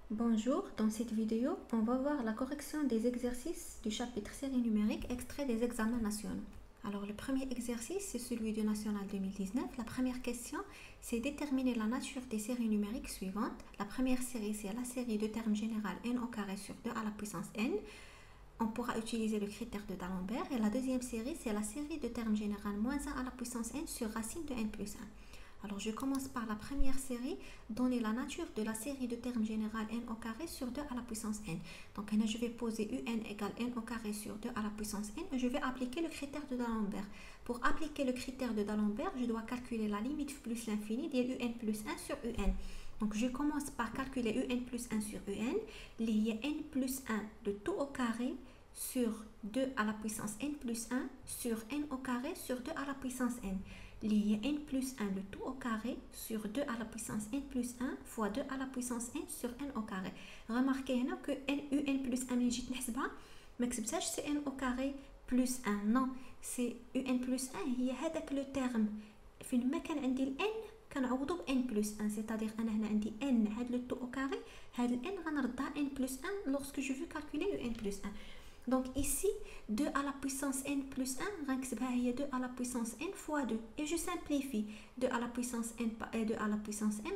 Bonjour, dans cette vidéo, on va voir la correction des exercices du chapitre série numérique extrait des examens nationaux. Alors le premier exercice, c'est celui du National 2019. La première question, c'est déterminer la nature des séries numériques suivantes. La première série, c'est la série de termes général n au carré sur 2 à la puissance n. On pourra utiliser le critère de D'Alembert. Et la deuxième série, c'est la série de termes général moins 1 à la puissance n sur racine de n plus 1. Alors je commence par la première série, donner la nature de la série de termes général n au carré sur 2 à la puissance n. Donc je vais poser un égale n au carré sur 2 à la puissance n et je vais appliquer le critère de D'Alembert. Pour appliquer le critère de D'Alembert, je dois calculer la limite plus l'infini de un plus 1 sur un. Donc je commence par calculer un plus 1 sur un, il y a n plus 1 de tout au carré sur 2 à la puissance n plus 1 sur n au carré sur 2 à la puissance n. Il y a n plus 1 le tout au carré sur 2 à la puissance n plus 1 fois 2 à la puissance n sur n au carré. Remarquez que un plus 1 اللي جيت نحسبها ما كتبتهاش c'est n au carré plus 1. Non, c'est un plus 1 هي هذاك لو تيرم فين ما كان عندي ال n كنعوضو ب n plus 1. C'est-à-dire انا هنا عندي n هاد لو tout au carré, هاد ال n غنردها n plus 1 lorsque je veux calculer le n plus 1. Donc ici, 2 à la puissance n plus 1, il y a 2 à la puissance n fois 2. Et je simplifie. 2 à la puissance n et 2 à la puissance n,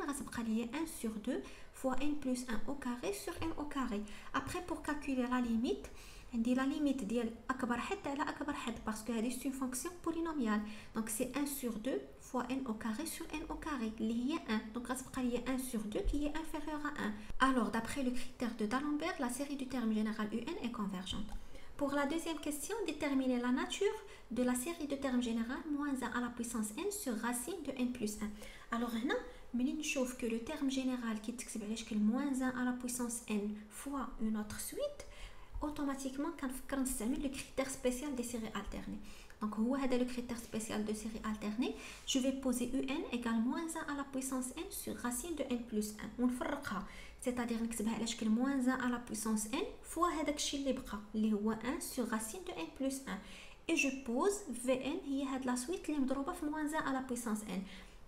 il y a 1 sur 2 fois n plus 1 au carré sur n au carré. Après, pour calculer la limite, on dit la limite de أكبر حد على أكبر حد parce que c'est une fonction polynomiale. Donc c'est 1 sur 2 fois n au carré sur n au carré. Il y a 1. Donc il y a 1 sur 2 qui est inférieur à 1. Alors d'après le critère de D'Alembert, la série du terme général un est convergente. Pour la deuxième question, déterminer la nature de la série de termes général moins 1 à la puissance n sur racine de n plus 1. Alors هنا ملي نشوف que le terme général qui تكتب على شكل moins 1 à la puissance n fois une autre suite, automatiquement كنفكر نستعمل le critère spécial des séries alternées. Donc هو هذا le critère spécial de série alternée. Je vais poser un égale moins 1 à la puissance n sur racine de n plus 1 ونفرقها. C'est-à-dire نكتبها على شكل moins 1 à la puissance n fois هذاك الشيء اللي بقى اللي هو 1 sur racine de n plus 1. Et je pose Vn هي هاد la suite اللي مضروبة في moins 1 à la puissance n.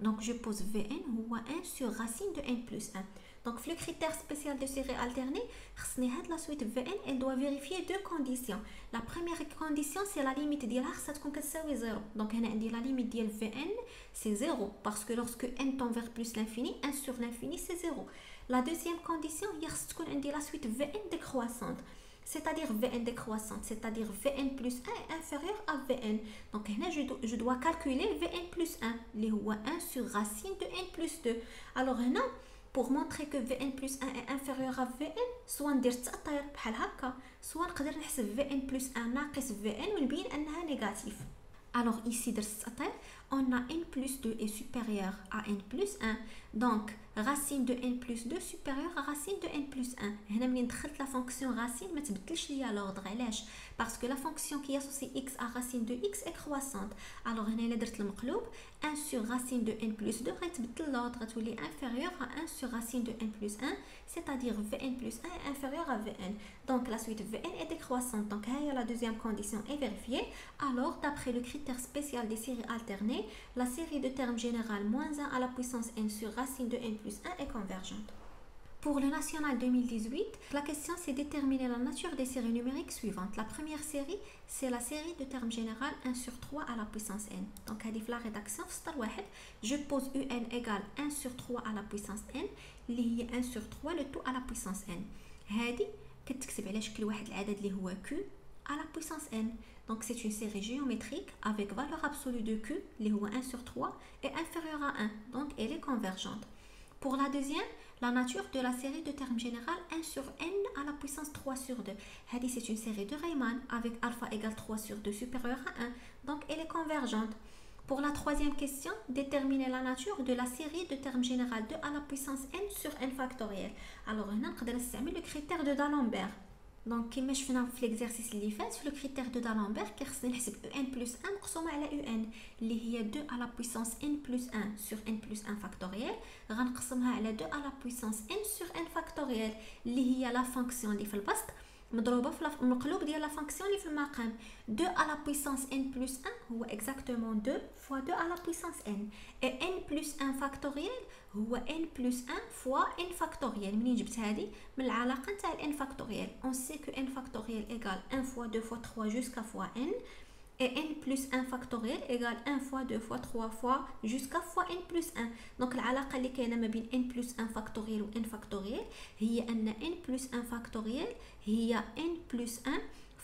Donc je pose Vn هو 1 sur racine de n plus 1. Donc le critère spécial de série alternée, la suite Vn, elle doit vérifier deux conditions. La première condition, c'est la limite de la 0. Donc la limite de Vn, c'est 0. Parce que lorsque n tend vers plus l'infini, 1 sur l'infini, c'est 0. La deuxième condition, c'est la suite Vn décroissante. C'est-à-dire Vn décroissante, c'est-à-dire Vn plus 1 est inférieur à Vn. Donc je dois calculer Vn plus 1, اللي هو 1 sur racine de n plus 2. Alors هنا, pour montrer que Vn plus 1 est inférieur à Vn, soit ندير التأطير بحال هكا, soit نقدر نحسب Vn plus 1 ناقص Vn ونبين أنها négatif. Alors ici, on a n plus 2 est supérieur à n plus 1. Donc, racine de n plus 2 supérieure à racine de n plus 1. هنا منين دخلت la fonction racine ما تبدلش ليا l'ordre. علاش؟ Parce que la fonction qui associe x à racine de x est croissante. Alors هنا إلا درت المقلوب 1 sur racine de n plus 2 غيتبدل l'ordre, غتولي inférieur à 1 sur racine de n plus 1, c'est-à-dire Vn plus 1 est inférieur à Vn. Donc la suite Vn est décroissante. Donc la deuxième condition est vérifiée. Alors d'après le critère spécial des séries alternées, la série de termes général moins 1 à la puissance n sur racine de n plus 1 est convergente. Pour le national 2018, la question c'est déterminer la nature des séries numériques suivantes. La première série, c'est la série de termes général 1 sur 3 à la puissance n. Donc la rédaction, je pose un égale 1 sur 3 à la puissance n, اللي هي 1 sur 3 le tout à la puissance n. هذه كتكتب على شكل واحد العدد اللي هو q à la puissance n. Donc c'est une série géométrique avec valeur absolue de q, اللي هو 1 sur 3, est inférieure à 1. Donc elle est convergente. Pour la deuxième, la nature de la série de termes général 1 sur n à la puissance 3 sur 2. C'est une série de Riemann avec alpha égale 3 sur 2 supérieur à 1. Donc elle est convergente. Pour la troisième question, déterminer la nature de la série de termes général 2 à la puissance n sur n factoriel. Alors on a le critère de D'Alembert. Donc كما شفنا في l'exercice اللي فات في le critère de D'Alembert كيخصني نحسب un plus 1 مقسومه على un اللي هي 2 à la puissance n plus 1 sur n plus 1 factoriel غنقسمها على 2 à la puissance n sur n factoriel اللي هي la fonction اللي في البسط مضروبه في المقلوب ديال لا فونكسيون اللي في المقام. 2 à la puissance n plus 1 هو exactement 2 fois 2 à la puissance n et n plus 1 factoriel هو n plus 1 fois n factoriel. منين جبت هذه؟ من العلاقه نتاع n factoriel. on sait que n factoriel égale 1 fois 2 fois 3 jusqu'à fois n et n plus 1 factoriel égale 1 fois 2 fois 3 fois jusqu'à fois n plus 1. donc العلاقة اللي كاينة ما بين n plus 1 factoriel و n factoriel هي أن n plus 1 factoriel هي n plus 1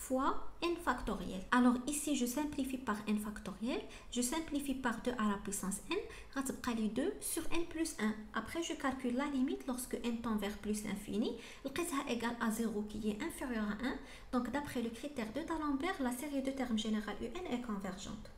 fois n factoriel. Alors ici je simplifie par n factoriel, je simplifie par 2 à la puissance n, غتبقى لي 2 sur n plus 1. Après je calcule la limite lorsque n tend vers plus l'infini, لقيتها égale à 0 qui est inférieur à 1. Donc d'après le critère de D'Alembert, la série de termes générale UN est convergente.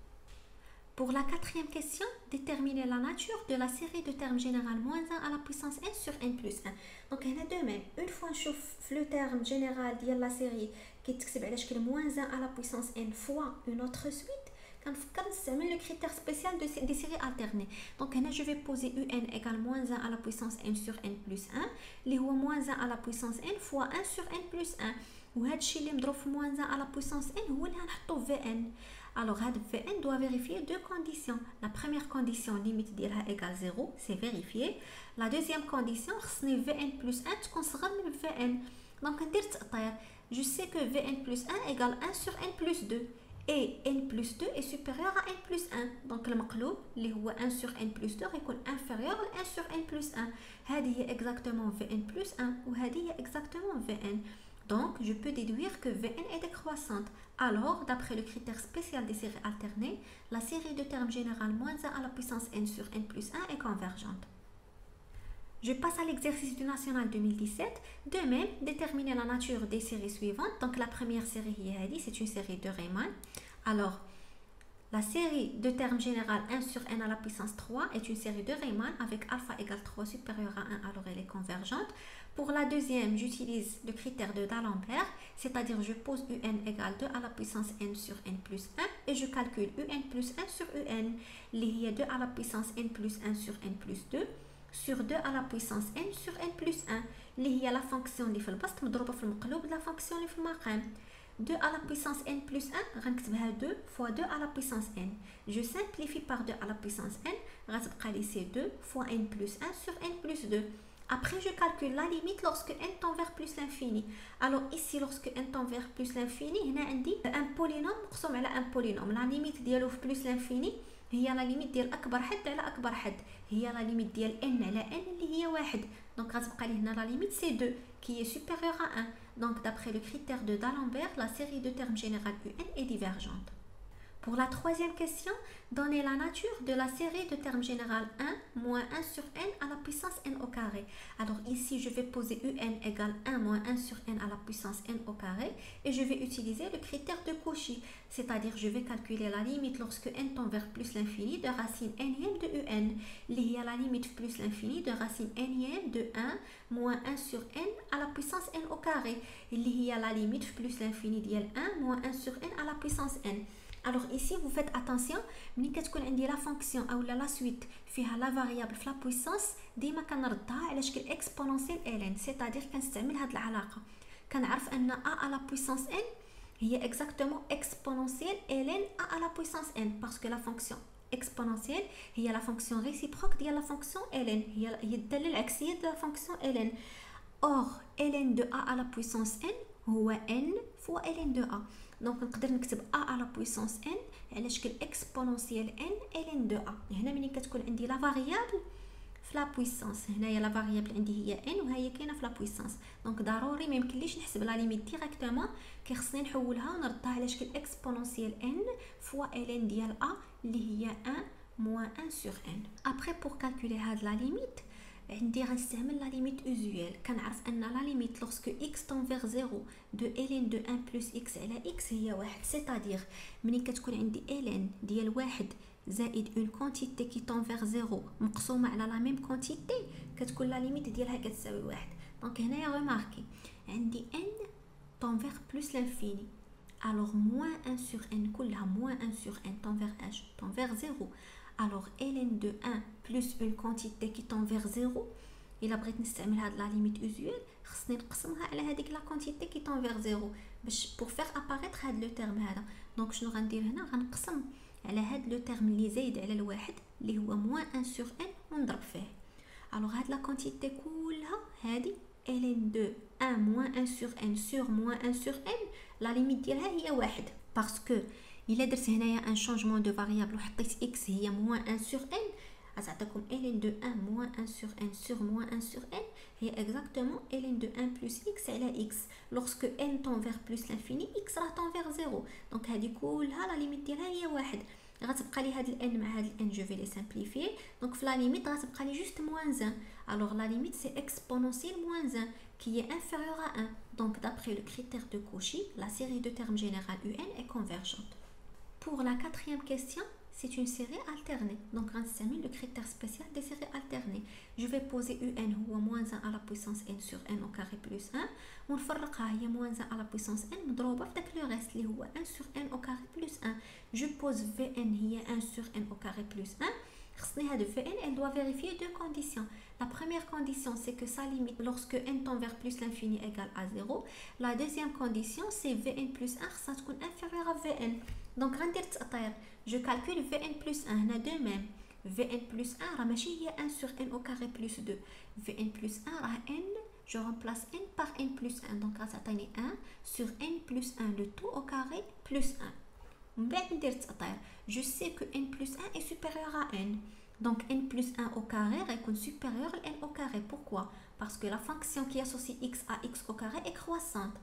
Pour la quatrième question, déterminer la nature de la série de termes général moins 1 à la puissance n sur n plus 1. Donc هنا de même, une fois نشوف في le terme général ديال la série كيتكتب على شكل moins 1 à la puissance n fois une autre suite, كنفكر نستعمل le critère spécial des séries alternées. Donc هنا je vais poser un égale moins 1 à la puissance n sur n plus 1 اللي هو moins 1 à la puissance n fois 1 sur n plus 1. وهذا الشيء اللي مضروب في moins 1 à la puissance n هو اللي غنحطو في n. Alors, Vn doit vérifier deux conditions. La première condition, limite d'ILA égale 0, c'est vérifié. La deuxième condition, Vn plus 1 تكون صغر من Vn. Donc, je sais que Vn plus 1 égale 1 sur n plus 2. Et n plus 2 est supérieur à n plus 1. Donc, le مقلوب اللي هو 1 sur n plus 2 يكون inférieur à 1 sur n plus 1. هذه هي exactement Vn plus 1 وهذه هي exactement Vn. Donc, je peux déduire que Vn est décroissante. Alors, d'après le critère spécial des séries alternées, la série de termes général moins 1 à la puissance n sur n plus 1 est convergente. Je passe à l'exercice du national 2017. De même, déterminer la nature des séries suivantes. Donc, la première série, c'est une série de Riemann. Alors, la série de termes général 1 sur n à la puissance 3 est une série de Riemann avec alpha égale 3 supérieur à 1, alors elle est convergente. Pour la deuxième, j'utilise le critère de D'Alembert, c'est-à-dire je pose un égale 2 à la puissance n sur n plus 1 et je calcule un plus 1 sur un, il y a 2 à la puissance n plus 1 sur n plus 2 sur 2 à la puissance n sur n plus 1 il y a la fonction اللي في البسط مضروبة في المقلوب de la fonction اللي في المقام. 2 à la puissance n plus 1 غنكتبها 2 fois 2 à la puissance n. Je simplifie par 2 à la puissance n, غتبقى لي c'est 2 fois n plus 1 sur n plus 2. Après, je calcule la limite lorsque n tend vers plus l'infini. Alors ici, lorsque n tend vers plus l'infini, هنا عندي un polynôme مقسوم على un polynôme. La limite ديالو في plus l'infini هي la limite ديال أكبر حد على أكبر حد. هي la limite ديال n على n اللي هي 1. Donc غتبقى لي هنا la limite c'est 2 qui est supérieur à 1. Donc d'après le critère de D'Alembert, la série de termes général UN est divergente. Pour la troisième question, donnez la nature de la série de termes général 1 moins 1 sur n à la puissance n au carré. Alors ici, je vais poser un égale 1 moins 1 sur n à la puissance n au carré et je vais utiliser le critère de Cauchy, c'est-à-dire je vais calculer la limite lorsque n tend vers plus l'infini de racine nème de un. Il y a la limite plus l'infini de racine nème de 1 moins 1 sur n à la puissance n au carré. Il y a la limite plus l'infini de 1 moins 1 sur n à la puissance n. Alors ici, vous faites attention, ملي كتكون عندي la fonction أو la suite فيها la variable في la puissance ديما كنردها على شكل exponentiel ln, c'est-à-dire كنستعمل هاد العلاقة. كنعرف أن a à la puissance n هي exactement exponentielle ln a à la puissance n parce que la fonction exponentielle هي la fonction réciproque ديال la fonction ln, هي الدالة العكسية de la fonction ln. Or, ln de a à la puissance n هو n fois ln de a. Donc نقدر نكتب a à la puissance n على شكل exponentielle n ln de a. هنا ملي كتكون عندي la variable في la puissance, هنايا la variable عندي هي n وهي كاينه في la puissance. Donc ضروري ما يمكنليش نحسب la limite directement, كيخصني نحولها ونردها على شكل exponentielle n fois ln ديال a اللي هي 1 moins 1 sur n. Après pour calculer هاد la limite عندي غنستعمل la limite usuelle. كنعرف ان la limite lorsque x tend vers 0 de ln de 1 plus x على x هي 1, c'est-à-dire ملي كتكون عندي ln ديال 1 زائد une quantité qui tend vers 0 مقسومه على la même quantité كتكون la limite ديالها كتساوي 1. دونك هنايا remarquez عندي n tend vers plus l'infini, alors moins 1 sur n كلها moins 1 sur n tend vers h tend vers 0. Alors ln de 1 plus une quantité qui tend vers 0, الا بغيت نستعمل هاد لا ليميت اوزويل خصني نقسمها على هذيك لا كونتيتي كي طون فيغ زيرو باش بور فيغ اباريتر هاد لو تيرم هذا. دونك شنو غندير هنا؟ غنقسم على هاد لو تيرم اللي زايد على الواحد اللي هو موان 1 سور ان ونضرب فيه. الوغ هاد لا كونتيتي كلها هادي ln de 1 moins 1 sur n sur moins 1 sur n لا ليميت ديالها هي واحد باسكو الا درت هنايا ان شونجمون دو فاريابل وحطيت x هي moins 1 sur n غتعطيكم ln de 1 moins 1 sur n sur moins 1 sur n هي exactement ln de 1 plus x على x. lorsque n tend vers plus l'infini x راه tend vers 0. دونك هذه كلها لا ليميت ديالها هي واحد. غتبقى لي هاد الان مع هاد الان جو في لي سامبليفيي. دونك في لا ليميت غتبقى لي جوست موان 1. الوغ لا ليميت سي اكسبونونسيال موان 1 qui est inférieur à 1. Donc d'après le critère de Cauchy, la série de termes générale UN est convergente. Pour la quatrième question, c'est une série alternée. Donc on s'amène le critère spécial des séries alternées. Je vais poser UN هو moins 1 à la puissance n sur n au carré plus 1 ونفرقها هي moins 1 à la puissance n مضروبة في داك لو ريست اللي هو 1 sur n au carré plus 1. Je pose Vn هي 1 sur n au carré plus 1. خصني هاد Vn elle doit vérifier deux conditions. La première condition c'est que sa limite lorsque n tend vers plus l'infini égale à 0. La deuxième condition c'est Vn plus 1 خصها تكون inférieure à Vn. Donc غندير تأطير. Je calcule Vn plus 1 هنا de même. Vn plus 1 راه ماشي هي 1 sur n au carré plus 2. Vn plus 1 راه n je remplace n par n plus 1. Donc غتعطيني 1 sur n plus 1 le tout au carré plus 1. من بعد ندير تأطير. Je sais que n plus 1 est supérieur à n. Donc n plus 1 au carré est supérieur à n au carré. Pourquoi? Parce que la fonction qui associe x à x au carré est croissante.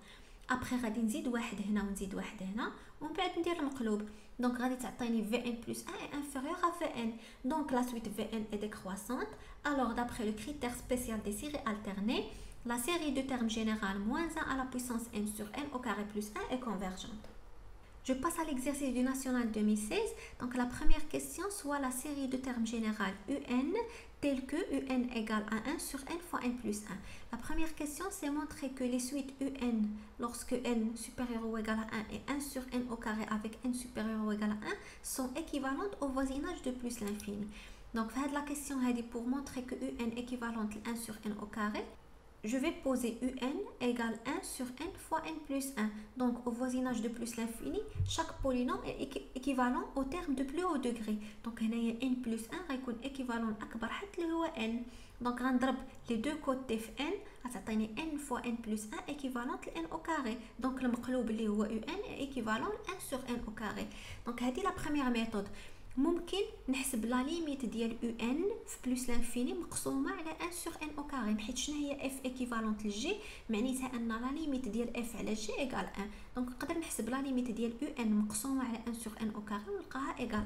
Après غادي نزيد واحد هنا ونزيد واحد هنا ومن بعد ندير المقلوب. Donc غادي تعطيني Vn plus 1 est inférieur à Vn. Donc la suite Vn est décroissante. Alors d'après le critère spécial des séries alternées, la série de termes général moins 1 à la puissance n sur n au carré plus 1 est convergente. Je passe à l'exercice du national 2016. Donc la première question soit la série de termes général UN telle que UN égale à 1 sur n fois n plus 1. La première question c'est montrer que les suites UN lorsque n supérieur ou égal à 1 et 1 sur n au carré avec n supérieur ou égal à 1 sont équivalentes au voisinage de plus l'infini. Donc la question pour montrer que UN équivalente à 1 sur n au carré, je vais poser UN égale 1 sur n fois n plus 1. Donc au voisinage de plus l'infini, chaque polynôme est équivalent au terme de plus haut degré. Donc n plus 1 غيكون équivalent أكبر حد اللي هو n. Donc غنضرب les deux côtés في n غتعطيني n fois n plus 1 équivalent ل n au carré. Donc المقلوب اللي هو UN est équivalent 1 sur n au carré. Donc هذه la première méthode. ممكن نحسب لا ليميت ديال UN في بلس لانفيني مقسومه على 1 sur n au carré. حيت شنو هي f équivalente لجي معناتها ان لا ليميت ديال f على g ايغال 1. دونك نقدر نحسب لا ليميت ديال UN مقسومه على 1 sur n au carré ونلقاها ايغال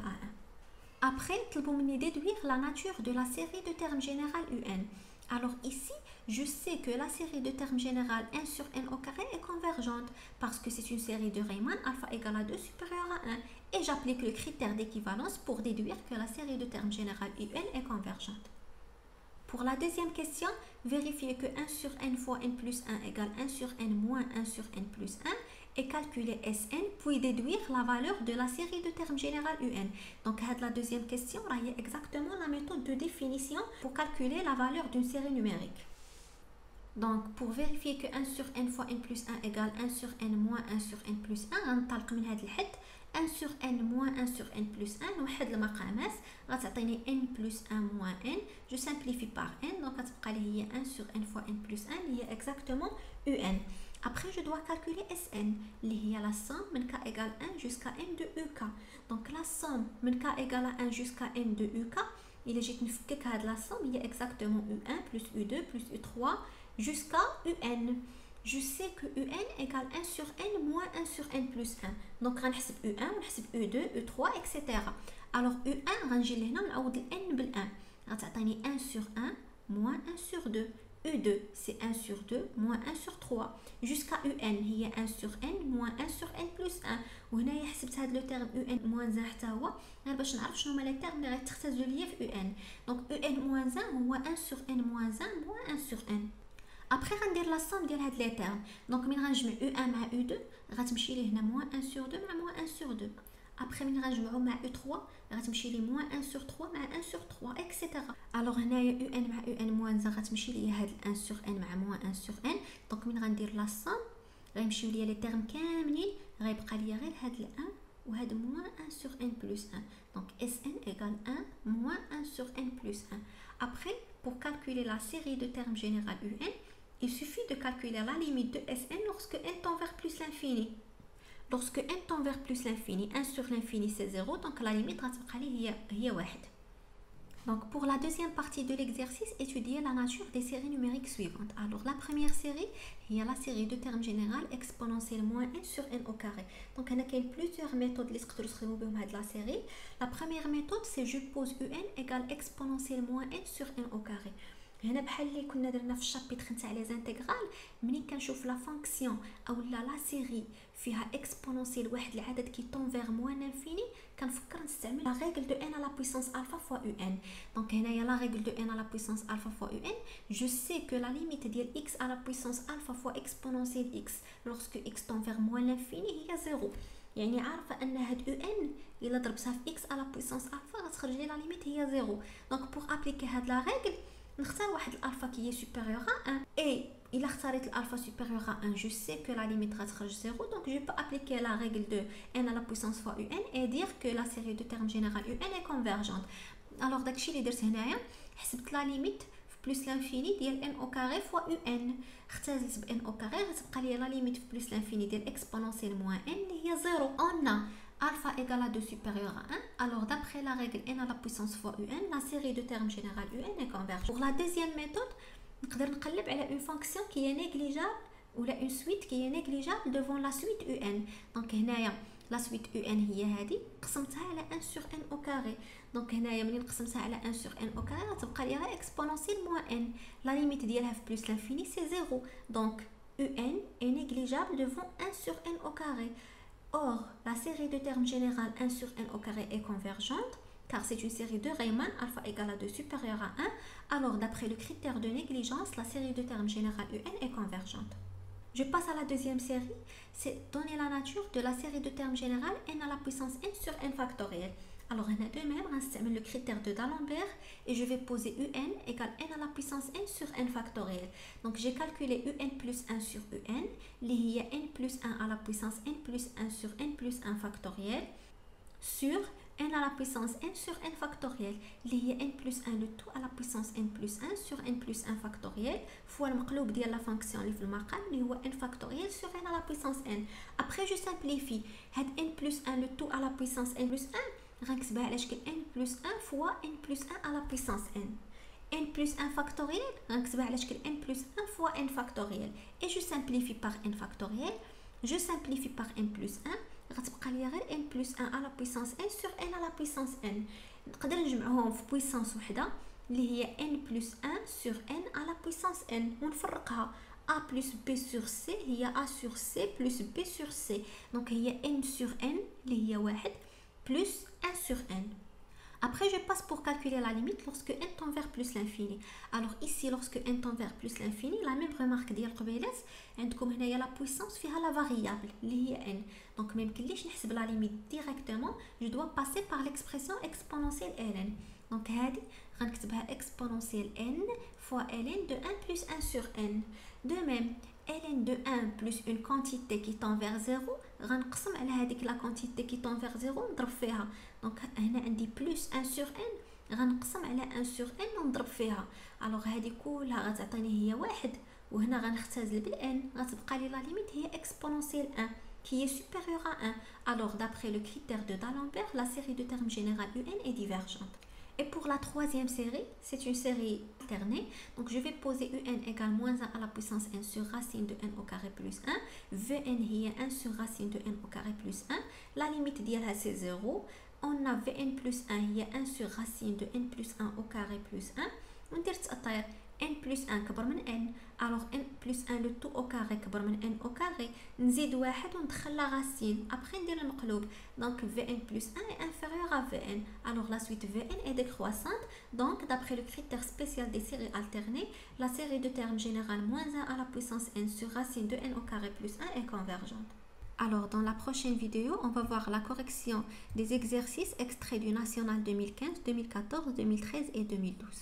1. Après طلبوا مني déduire la nature de la série de termes général UN. Alors ici, je sais que la série de termes général 1 sur n au carré est convergente parce que c'est une série de Riemann alpha égale à 2 supérieur à 1 et j'applique le critère d'équivalence pour déduire que la série de termes général UN est convergente. Pour la deuxième question, vérifiez que 1 sur n fois n plus 1 égale 1 sur n moins 1 sur n plus 1 et calculer Sn puis déduire la valeur de la série de termes général UN. Donc la deuxième question est exactement la méthode de définition pour calculer la valeur d'une série numérique. Donc pour vérifier que 1 sur n fois n plus 1 égale 1 sur n moins 1 sur n plus 1 غنطلق من هذا الحد 1 sur n moins 1 sur n plus 1 نوحد المقامات غتعطيني n plus 1 moins n. Je simplifie par n donc غتبقى لي هي 1 sur n fois n plus 1 اللي هي exactement UN. Après je dois calculer Sn اللي هي la somme من k égale 1 jusqu'à n de UK. Donc la somme من k égale à 1 jusqu'à n de UK إلا جيت نفكك هاد la somme هي exactement U1 plus U2 plus U3 jusqu'à UN. Je sais que UN égale 1 sur n moins 1 sur n plus 1. Donc غنحسب U1 ونحسب U2 U3 etc. Alors U1 غنجي لهنا نعوض ال n بال 1 غتعطيني 1 sur 1 moins 1 sur 2. U2 c'est 1 sur 2 moins 1 sur 3 jusqu'à UN هي 1 sur n moins 1 sur n plus 1. وهنايا حسبت هذا لو تيرم UN moins 1 حتى هو غير باش نعرف شنو هما لي تيرم اللي غيتختزلوا ليا في UN. Donc UN moins 1 هو 1 sur n moins 1 moins 1 sur n. Après غندير لا somme ديال هاد لي تيرم. دونك من غنجمع U1 مع U2 غتمشي لي هنا moins 1 sur 2 مع moins 1 sur 2. ابخي من غنجمعو مع U3 غتمشي لي موان 1 sur 3 مع 1 sur 3 اكسيتيرا. الوغ هنايا UN مع UN موان زا غتمشي لي هاد 1 sur N مع موان 1 sur N. دونك من غندير لا سام غيمشيو ليا لي تيرم كاملين غيبقى ليا غير هاد ال1 وهاد موان 1 sur N plus 1. Donc Sn égale 1 moins 1 sur N plus 1. Après, pour calculer la série de termes générale UN, il suffit de calculer la limite de Sn lorsque n tend vers plus l'infini. Lorsque n tend vers plus l'infini, 1 sur l'infini c'est 0, donc la limite هي 1. Donc pour la deuxième partie de l'exercice, étudiez la nature des séries numériques suivantes. Alors la première série, il y a la série de termes général exponentielle moins 1 sur n au carré. Donc il y a plusieurs méthodes qui sont de la série. La première méthode, c'est je pose un égale exponentielle moins 1 sur n au carré. هنا بحال اللي كنا درنا في الشابيتر نتاع لي زانتيغرال، ملي كنشوف لا فونكسيون اولا لا سيري فيها اكسبونونسيال واحد العدد كي طون فيغ موان انفيني، كنفكر نستعمل لا ريغل دو ان على بويسونس الفا فوا يو ان. دونك هنايا لا ريغل دو ان على بويسونس الفا فوا يو ان، جو سي كو لا ليميت ديال اكس على بويسونس الفا فوا اكسبونونسيال اكس لورسكو اكس طون فيغ موان لانفيني هي زيرو. يعني عارفه ان هاد او ان الا ضربتها في اكس على بويسونس الفا غتخرج لي لا ليميت هي زيرو. دونك بوغ ابليكي هاد لا ريغل نختار واحد الالفا كي هي سوبيريور ا 1 اي الا اختاريت الالفا سوبيريور ا 1 جو سي كو لا ليميت غتخرج 0. دونك جو بو ابليكي لا ريغل دو ان على بويسونس فوا يو ان اي دير كو لا سيري دو تيرم جينيرال يو ان اي كونفيرجونت. الوغ داكشي اللي درت هنايا حسبت لا ليميت في بلس لانفيني ديال ان او كاري فوا يو ان، اختزلت ب ان او كاري غتبقى لي لا ليميت في بلس لانفيني ديال اكسبونونسيال موان ان اللي هي 0. اون alpha égale à 2 supérieur à 1, alors d'après la règle n à la puissance fois un, la série de termes générale un est convergente. Pour la deuxième méthode, نقدر نقلب على une fonction qui est négligeable ou une suite qui est négligeable devant la suite un. Donc هنايا la suite un هي هذه قسمتها على 1 sur n au carré. Donc هنايا ملي نقسمتها على 1 sur n au carré غتبقى لي غير exponentielle moins n. La limite ديالها في plus l'infini c'est 0. Donc un est négligeable devant 1 sur n au carré. Or, la série de termes générale 1 sur n au carré est convergente, car c'est une série de Riemann, alpha égale à 2 supérieur à 1. Alors, d'après le critère de négligence, la série de termes générale un est convergente. Je passe à la deuxième série, c'est donner la nature de la série de termes générale n à la puissance n sur n factoriel. Alors, on a de même, on a le critère de D'Alembert et je vais poser un égale n à la puissance n sur n factoriel. Donc, j'ai calculé un plus 1 sur un, il y a n plus 1 à la puissance n plus 1 sur n plus 1 factoriel sur n à la puissance n sur n factoriel. Il y a n plus 1 le tout à la puissance n plus 1 sur n plus 1 factoriel fois le مقلوب ديال la fonction اللي في المقام اللي هو n factoriel sur n à la puissance n. Après, je simplifie. هاد n plus 1 le tout à la puissance n plus 1 غنكتبها على شكل n plus 1 fois n plus 1 à la puissance n. n plus 1 factoriel غنكتبها على شكل n plus 1 fois n factoriel. Et je simplifie par n factoriel. Je simplifie par n plus 1. غتبقى لي غير n plus 1 à la puissance n sur n à la puissance n. نقدر نجمعوهم في بويسانس وحده اللي هي n plus 1 sur n à la puissance n ونفرقها. a plus b sur c هي a sur c plus b sur c. Donc هي n sur n اللي هي 1 plus 1 sur n. Après, je passe pour calculer la limite lorsque n tend vers plus l'infini. Alors ici, lorsque n tend vers plus l'infini, la même remarque ديال قبيلات عندكم هنايا la puissance فيها la variable اللي هي n. Donc même كليش نحسب la limite directement, je dois passer par l'expression exponentielle ln. Donc هذه غنكتبها exponentielle n fois ln de 1 plus 1 sur n. De même, ln de 1 plus une quantité qui tend vers 0 غنقسم على هذيك لا quantité qui tend vers 0 نضرب فيها. دونك هنا عندي plus 1 sur n غنقسم على 1 sur n ونضرب فيها. الوغ هذه كلها غتعطيني هي 1 وهنا غنختزل بالان غتبقى لي لا ليميت هي exponentielle 1 qui est supérieure à 1. Alors d'après le critère de D'Alembert, la série de termes générale un est divergente. Et pour la troisième série, c'est une série alternée. Donc je vais poser un égale moins 1 à la puissance n sur racine de n au carré plus 1. Vn هي 1 sur racine de n au carré plus 1. La limite ديالها c'est 0. On a Vn plus 1 هي 1 sur racine de n plus 1 au carré plus 1. وندير تأطير n plus 1 كبر من n. Alors n plus 1 le tout au carré كبر من n au carré. نزيد واحد وندخل la racine. Après ندير المقلوب. Donc Vn plus 1 est inférieur à Vn. Alors la suite Vn est décroissante. Donc d'après le critère spécial des séries alternées, la série de termes générale moins 1 à la puissance n sur racine de n au carré plus 1 est convergente. Alors, dans la prochaine vidéo, on va voir la correction des exercices extraits du National 2015, 2014, 2013 et 2012.